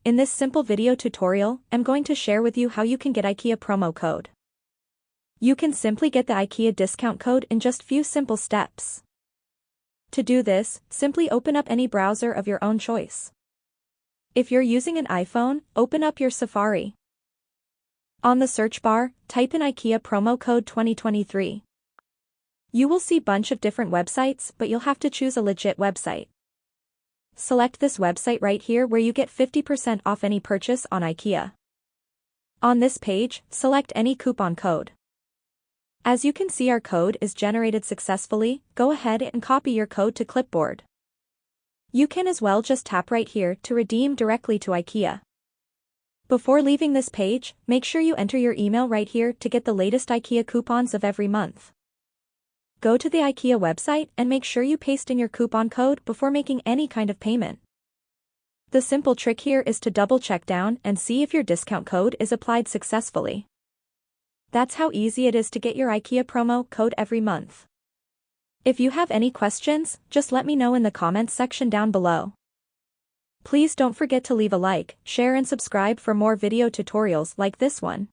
In this simple video tutorial, I'm going to share with you how you can get Ikea promo code. You can simply get the Ikea discount code in just few simple steps. To do this, simply open up any browser of your own choice. If you're using an iPhone, open up your Safari. On the search bar, type in Ikea promo code 2023. You will see a bunch of different websites, but you'll have to choose a legit website. Select this website right here where you get 50% off any purchase on Ikea. On this page, select any coupon code. As you can see, our code is generated successfully. Go ahead and copy your code to clipboard. You can as well just tap right here to redeem directly to Ikea. Before leaving this page, make sure you enter your email right here to get the latest Ikea coupons of every month. Go to the Ikea website and make sure you paste in your coupon code before making any kind of payment. The simple trick here is to double check down and see if your discount code is applied successfully. That's how easy it is to get your Ikea promo code every month. If you have any questions, just let me know in the comments section down below. Please don't forget to leave a like, share and subscribe for more video tutorials like this one.